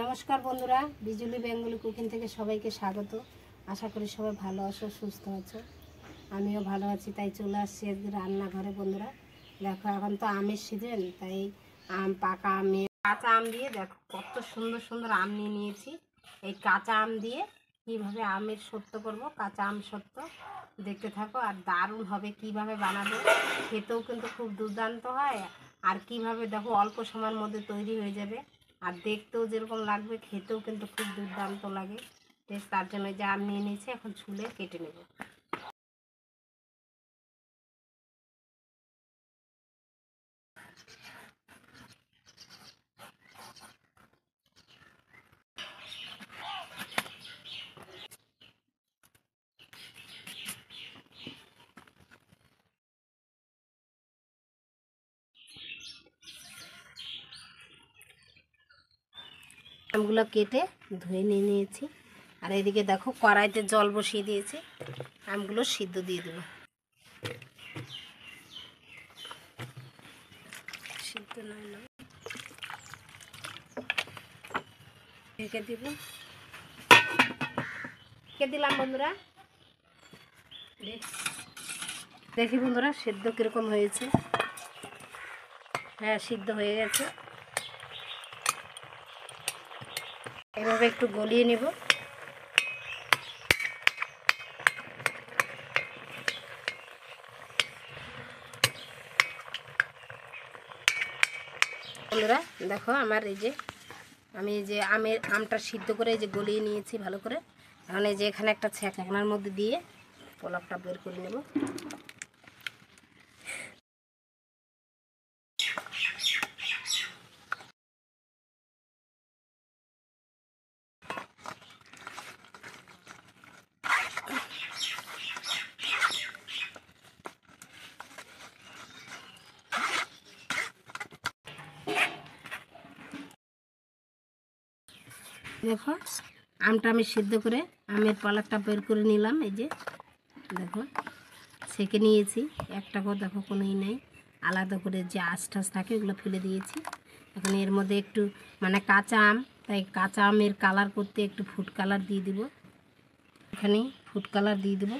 নমস্কার বন্ধুরা, বিজুলি বেঙ্গলি কুকিং থেকে সবাইকে স্বাগত। আশা করি সবাই ভালো আছো, সুস্থ আছো। আমিও ভালো আছি, তাই চলে আসছি আজকে রান্নাঘরে। বন্ধুরা দেখো, এখন তো আমের সিজন, তাই পাকা আমে কাঁচা আম দিয়ে দেখো কত সুন্দর সুন্দর আম নিয়ে নিয়েছি। এই কাঁচা আম দিয়ে কীভাবে আমের সত্য করব, কাঁচা আম সত্য দেখতে থাকো। আর দারুণ হবে, কিভাবে বানাবো, খেতেও কিন্তু খুব দুর্দান্ত হয়। আর কিভাবে দেখো অল্প সময়ের মধ্যে তৈরি হয়ে যাবে, আর দেখতেও যেরকম লাগবে খেতেও কিন্তু খুব দুর্দান্ত লাগে টেস্ট। তার জন্য যে আম নিয়ে নিয়েছি, এখন ছুলে কেটে নেব। আমগুলো কেটে ধুয়ে নিয়ে নিয়েছি। আর এদিকে দেখো কড়াইতে জল বসিয়ে দিয়েছি, আমগুলো সিদ্ধ দিয়ে দেবো। সিদ্ধ নয় না, ঢেকে দিব। ঢেকে দিলাম বন্ধুরা। দেখি বন্ধুরা সিদ্ধ কীরকম হয়েছে। হ্যাঁ, সিদ্ধ হয়ে গেছে। এভাবে একটু গলিয়ে নেব। বন্ধুরা দেখো, আমার এই যে আমি যে আমটা সিদ্ধ করে এই যে গলিয়ে নিয়েছি ভালো করে। এখন এই যে এখানে একটা ছ্যাঁকনার মধ্যে দিয়ে পোলাপটা বের করে নেব। দেখো আমটা আমি সিদ্ধ করে আমের পালাকটা বের করে নিলাম। এই যে দেখো ছেঁকে নিয়েছি, একটাকেও দেখো কোনোই নেই। আলাদা করে যে আঁশ টাশ থাকে ওগুলো ফেলে দিয়েছি। এখন এর মধ্যে একটু মানে কাঁচা আম, তাই কাঁচা আমের কালার করতে একটু ফুড কালার দিয়ে দিব। এখানে ফুড কালার দিয়ে দেবো।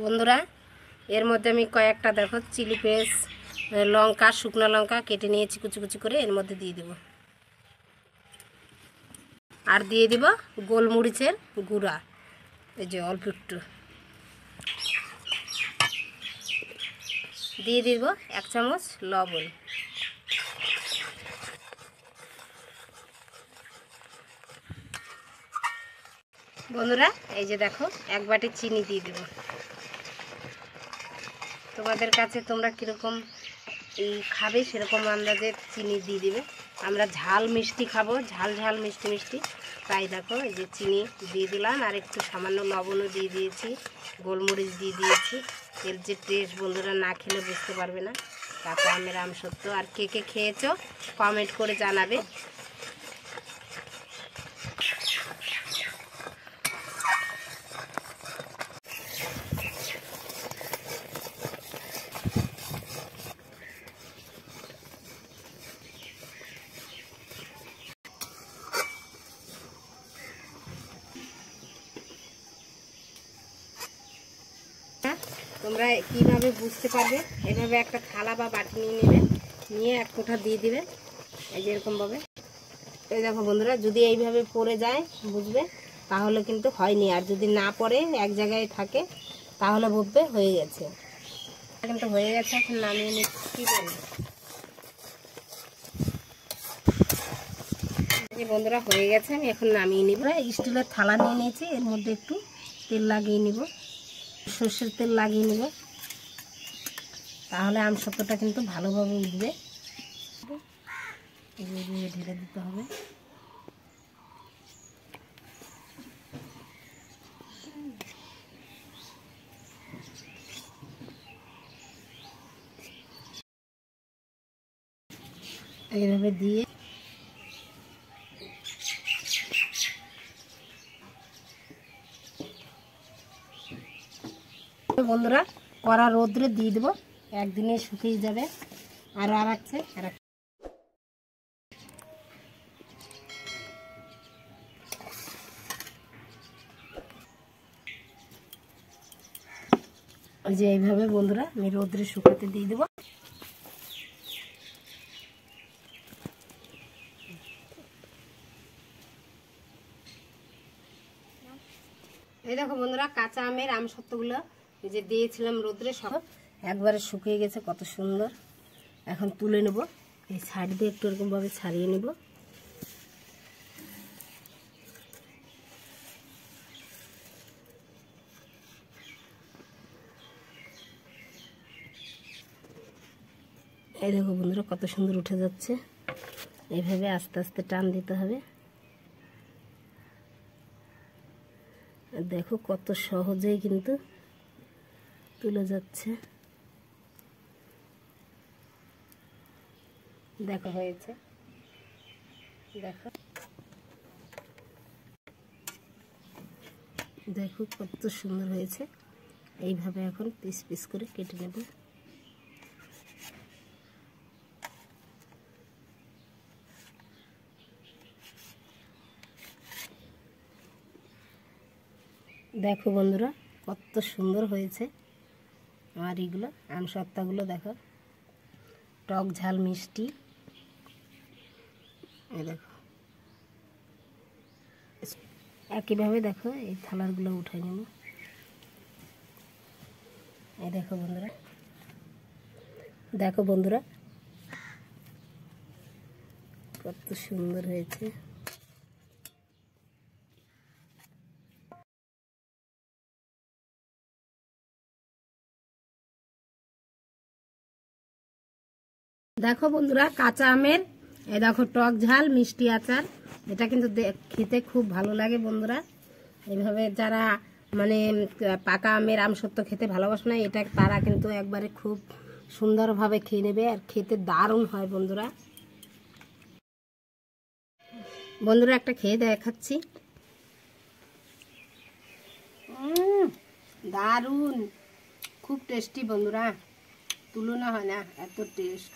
বন্ধুরা এর মধ্যে আমি কয়েকটা দেখো চিলি পেস্ট, লঙ্কা, শুকনো লঙ্কা কেটে নিয়েছি কুচি কুচি করে, এর মধ্যে দিয়ে দেব। আর দিয়ে দিব গোলমরিচের গুঁড়া, এই যে অল্প একটু দিয়ে দিব। 1 চামচ লবণ। বন্ধুরা এই যে দেখো 1 বাটি চিনি দিয়ে দিব। তোমাদের কাছে তোমরা কীরকম এই খাবে সেরকম আন্দাজে চিনি দিয়ে দিবে। আমরা ঝাল মিষ্টি খাবো, ঝাল ঝাল মিষ্টি মিষ্টি, তাই দেখো এই যে চিনি দিয়ে দিলাম। আর একটু সামান্য লবণও দিয়ে দিয়েছি, গোলমরিচ দিয়ে দিয়েছি। এর যে টেস্ট বন্ধুরা না খেলে বুঝতে পারবে না কাঁচা আমের আমসত্ব। আর কে কে খেয়েছো কমেন্ট করে জানাবে। তোমরা কীভাবে বুঝতে পারবে, এভাবে একটা থালা বা বাটি নিয়ে নেবে, নিয়ে 1 কোঠা দিয়ে দিবে এই যে এরকমভাবে। এই দেখো বন্ধুরা, যদি এইভাবে পড়ে যায় বুঝবে তাহলে কিন্তু হয়নি। আর যদি না পড়ে এক জায়গায় থাকে তাহলে বুঝবে হয়ে গেছে। কিন্তু হয়ে গেছে, এখন নামিয়ে নিচ্ছি। এই বন্ধুরা হয়ে গেছে, আমি এখন নামিয়ে নিব। স্টিলের থালা নিয়ে নিয়েছি, এর মধ্যে একটু তেল লাগিয়ে নিব, সর্ষের তেল লাগিয়ে নেব, তাহলে আমসত্বটা কিন্তু ভালোভাবে উঠবে। ঢেলে দিতে হবে। এইভাবে দিয়ে বন্ধুরা কড়া রোদ্রে দিয়ে দেবো, একদিনে শুকিয়ে যাবে। আর আছে ওই যে এইভাবে বন্ধুরা আমি রোদ্রে শুকাতে দিয়ে দেবো। এই দেখো বন্ধুরা কাঁচা আমের আমসত্ত্বগুলো এই যে দিয়েছিলাম রোদ্রে সব একবারে শুকিয়ে গেছে, কত সুন্দর। এখন তুলে নেব, এই সাইড দিয়ে একটু এরকমভাবে ছাড়িয়ে নেব। এই দেখো বন্ধুরা কত সুন্দর উঠে যাচ্ছে। এইভাবে আস্তে আস্তে টান দিতে হবে। দেখো কত সহজেই কিন্তু তুলে যাচ্ছে। দেখো হয়েছে, দেখো দেখো কত সুন্দর হয়েছে। এইভাবে এখন পিস পিস করে কেটে নেব। দেখো বন্ধুরা কত সুন্দর হয়েছে। আর এগুলো আমসত্ত্বগুলো দেখো টক ঝাল মিষ্টি। এই দেখো একইভাবে দেখো এই থালারগুলো উঠাই নেব। এই দেখো বন্ধুরা, দেখো বন্ধুরা কত সুন্দর হয়েছে। দেখো বন্ধুরা কাঁচা আমের এই দেখো টক ঝাল মিষ্টি আচার, এটা কিন্তু খেতে খুব ভালো লাগে বন্ধুরা। এইভাবে যারা মানে পাকা আমের আমসত্ত্ব খেতে ভালোবাসে না, এটা তারা কিন্তু একবারে খুব সুন্দরভাবে খেয়ে নেবে, আর খেতে দারুণ হয় বন্ধুরা। বন্ধুরা একটা খেয়ে দেখাচ্ছি, দারুণ, খুব টেস্টি বন্ধুরা, তুলনা হয় না, এত টেস্ট।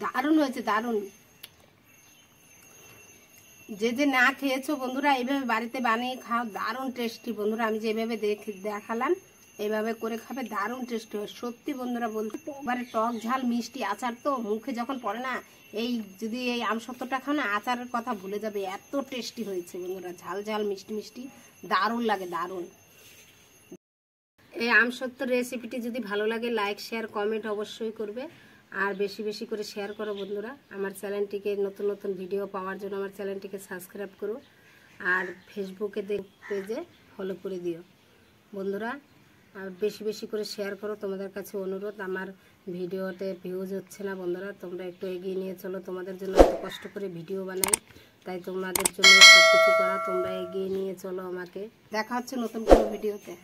দারুণ হয়েছে, দারুণ। যে যে না খেয়েছো বন্ধুরা এইভাবে বাড়িতে বানিয়ে খাও, দারুণ টেস্টি বন্ধুরা। আমি যেভাবে দেখালাম এইভাবে করে খাবে, দারুণ টেস্টি হয় সত্যি বন্ধুরা। বলতে এবারে টক ঝাল মিষ্টি আচার তো মুখে যখন পড়ে না, এই যদি এই আমসত্ত্বটা খাও না, আচারের কথা ভুলে যাবে, এত টেস্টি হয়েছে বন্ধুরা। ঝাল ঝাল মিষ্টি মিষ্টি দারুণ লাগে, দারুণ। এই আমসত্ত্ব রেসিপিটি যদি ভালো লাগে লাইক শেয়ার কমেন্ট অবশ্যই করবে, আর বেশি বেশি করে শেয়ার করো বন্ধুরা। আমার চ্যানেলটিকে নতুন নতুন ভিডিও পাওয়ার জন্য আমার চ্যানেলটিকে সাবস্ক্রাইব করো, আর ফেসবুকে পেজে ফলো করে দিও বন্ধুরা। আর বেশি বেশি করে শেয়ার করো, তোমাদের কাছে অনুরোধ। আমার ভিডিওতে ভিউজ হচ্ছে না বন্ধুরা, তোমরা একটু এগিয়ে নিয়ে চলো। তোমাদের জন্য এত কষ্ট করে ভিডিও বানাই, তাই তোমাদের জন্য সব কিছু করা, তোমরা এগিয়ে নিয়ে চলো আমাকে। দেখা হচ্ছে নতুন কোনো ভিডিওতে।